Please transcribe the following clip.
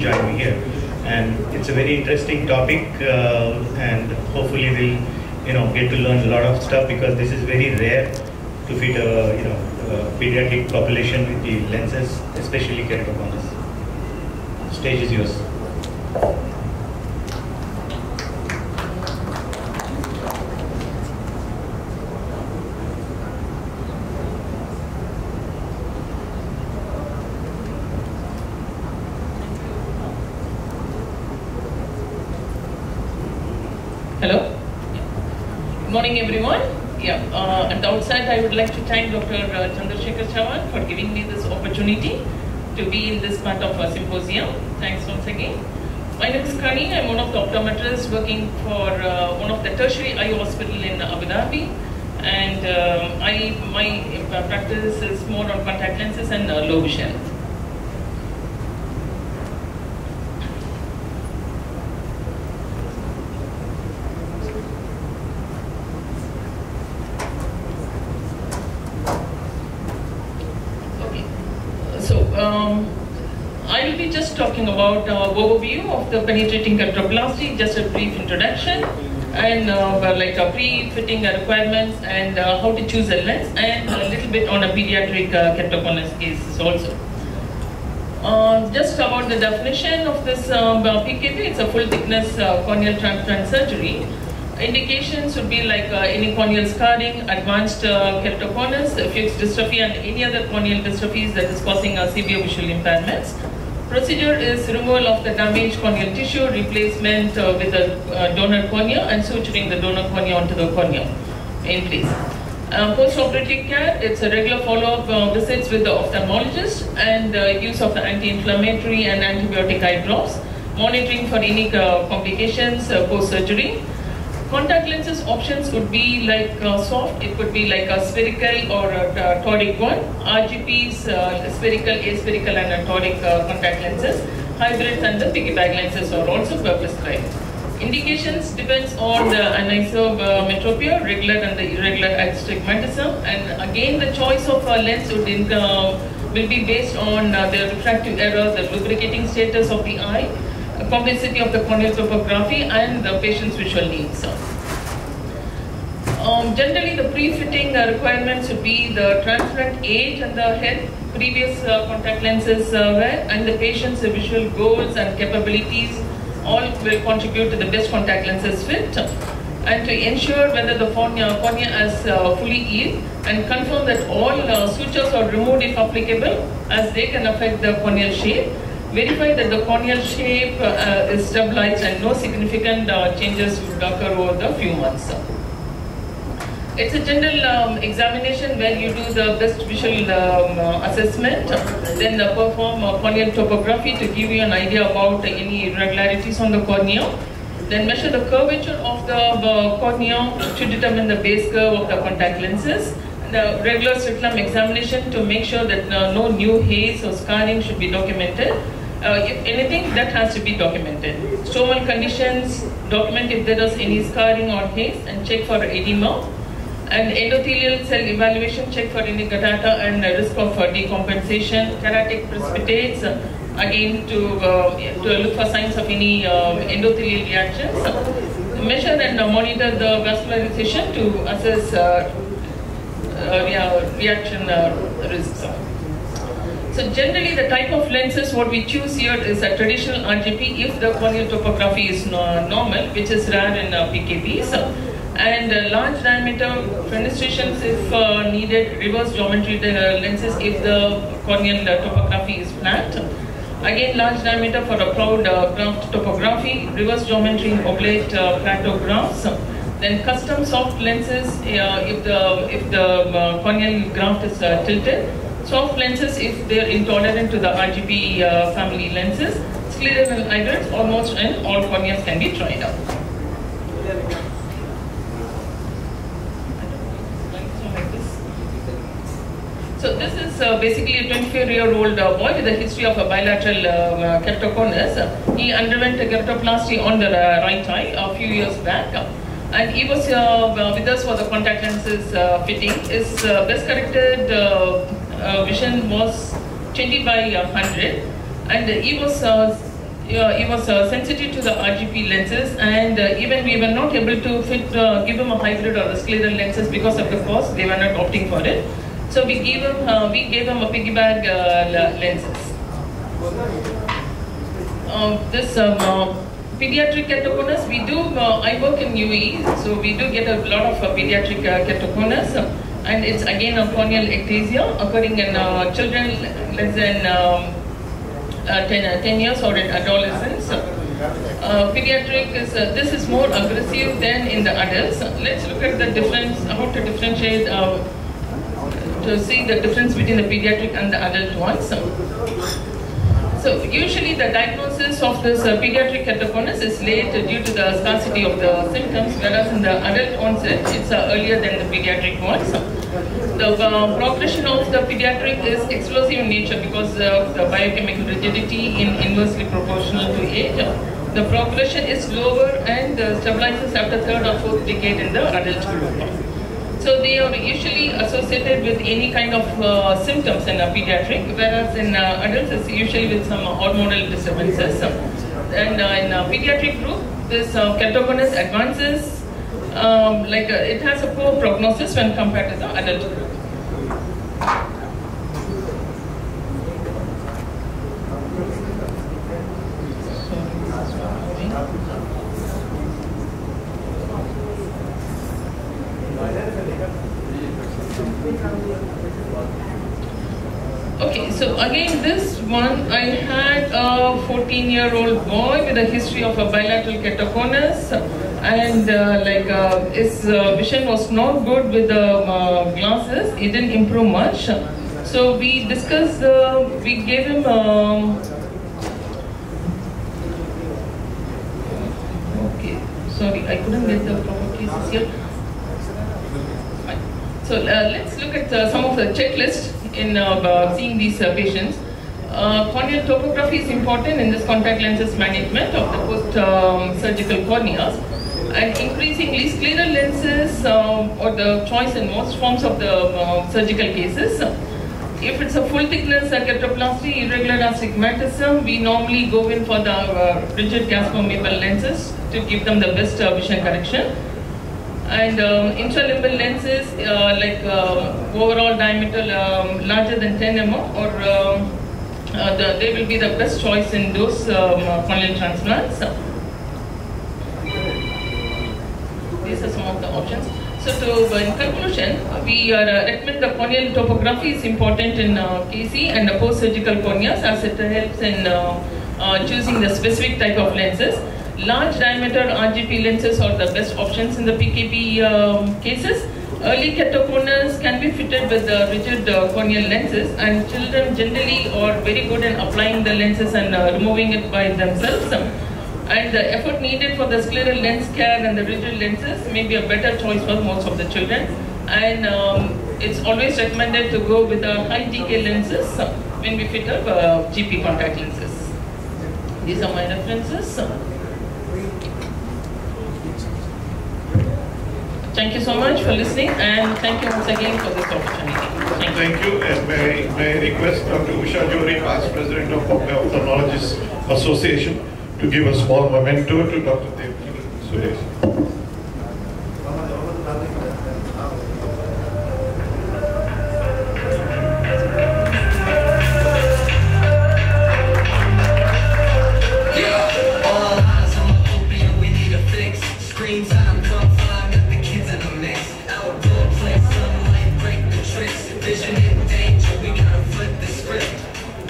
join me here. And it's a very interesting topic, and hopefully we'll get to learn a lot of stuff, because this is very rare to fit a pediatric population with the lenses, especially keratoconus. Stage is yours. Hello. Good morning, everyone. At the outset, I would like to thank Dr. Chandrasekhar Chavan for giving me this opportunity to be in this part of a symposium. Thanks once again. My name is Kani. I'm one of the optometrists working for one of the tertiary eye hospital in Abu Dhabi, and my practice is more on contact lenses and low vision. I will be just talking about overview of the penetrating keratoplasty, just a brief introduction, and like pre-fitting requirements, and how to choose a lens, and a little bit on a pediatric keratoconus cases also. Just about the definition of this PKP, it's a full thickness corneal transplant surgery. Indications would be like any corneal scarring, advanced keratoconus, fuchs dystrophy, and any other corneal dystrophies that is causing severe visual impairments. Procedure is removal of the damaged corneal tissue, replacement with a donor cornea, and suturing the donor cornea onto the cornea in place. Post-operative care, it's a regular follow-up visits with the ophthalmologist, and use of the anti-inflammatory and antibiotic eye drops, monitoring for any complications post-surgery. Contact lenses options would be like soft, it could be like a spherical or a toric one. RGPs, spherical, aspherical, and toric contact lenses. Hybrids and the piggyback lenses are also prescribed. Indications depends on the anisometropia, regular and the irregular astigmatism, and again the choice of a lens will be based on the refractive error, the lubricating status of the eye, complexity of the corneal topography, and the patient's visual needs. Generally, the pre-fitting requirements would be the transplant age and the head, previous contact lenses wear, and the patient's visual goals and capabilities all will contribute to the best contact lenses fit. And to ensure whether the cornea has fully healed, and confirm that all sutures are removed if applicable, as they can affect the corneal shape. Verify that the corneal shape is stabilized and no significant changes would occur over the few months. It's a general examination where you do the best visual assessment, then perform corneal topography to give you an idea about any irregularities on the cornea, then measure the curvature of the cornea to determine the base curve of the contact lenses. The regular slit-lamp examination to make sure that no new haze or scarring should be documented. If anything, that has to be documented. Stromal conditions, document if there is any scarring or haze, and check for edema. And endothelial cell evaluation, check for any data and risk of decompensation. Keratic precipitates, again to look for signs of any endothelial reactions. Measure and monitor the vascularization to assess reaction risks. So generally the type of lenses what we choose here is a traditional RGP if the corneal topography is normal, which is rare in PKPs. And large diameter fenestrations if needed, reverse geometry lenses if the corneal topography is flat. Again, large diameter for a proud graft topography, reverse geometry in oblate plateau grafts. Then custom soft lenses if the corneal graft is tilted. Soft lenses if they are intolerant to the RGP family lenses. Scleral hybrids, almost in all corneas can be tried out. So this is basically a 24-year-old boy with a history of a bilateral keratoconus. He underwent a keratoplasty on the right eye a few years back. And he was with us for the contact lenses fitting. His best corrected vision was 20/100, and he was he was sensitive to the RGP lenses, and even we were not able to give him a hybrid or a scleral lenses because of the cost. They were not opting for it. So we gave him a piggy bag lenses. This pediatric keratoconus, we do. I work in UAE, so we do get a lot of pediatric keratoconus, and it's again a corneal ectasia occurring in children less than 10 years or in adolescents. Pediatric is this is more aggressive than in the adults. Let's look at the difference, how to differentiate, to see the difference between the pediatric and the adult ones. So usually the diagnosis of this pediatric keratoconus is late due to the scarcity of the symptoms, whereas in the adult onset it's earlier than the pediatric ones. The progression of the pediatric is explosive in nature because of the biochemical rigidity inversely proportional to age. The progression is slower and stabilizes after third or fourth decade in the adult group. So they are usually associated with any kind of symptoms in a pediatric, whereas in adults it's usually with some hormonal disturbances. And in a pediatric group, this keratoconus advances, it has a poor prognosis when compared to the adult group. Okay, so again this one, I had a 14-year-old boy with a history of a bilateral keratoconus, and his vision was not good with the glasses. He didn't improve much. So we discussed, we gave him okay, sorry, I couldn't get the proper cases here. So let's look at some of the checklists in seeing these patients. Corneal topography is important in this contact lenses management of the post-surgical corneas, and increasingly scleral lenses or the choice in most forms of the surgical cases. If it's a full thickness keratoplasty, irregular astigmatism, we normally go in for the rigid gas-permeable lenses to give them the best vision correction. And intralimbal lenses overall diameter larger than 10 mm, or they will be the best choice in those corneal transplants. These are some of the options. So in conclusion, we recommend the corneal topography is important in KC and the post-surgical corneas, as it helps in choosing the specific type of lenses. Large diameter RGP lenses are the best options in the PKP cases. Early keratoconus can be fitted with the rigid corneal lenses, and children generally are very good in applying the lenses and removing it by themselves. And the effort needed for the scleral lens care and the rigid lenses may be a better choice for most of the children. And it's always recommended to go with the high TK lenses when we fit up GP contact lenses. These are my references. Thank you so much for listening, and thank you once again for this opportunity. Thank you. And may I request Dr. Usha Johri, past president of Ophthalmologists Association, to give a small memento to Dr. Devki Suresh. Vision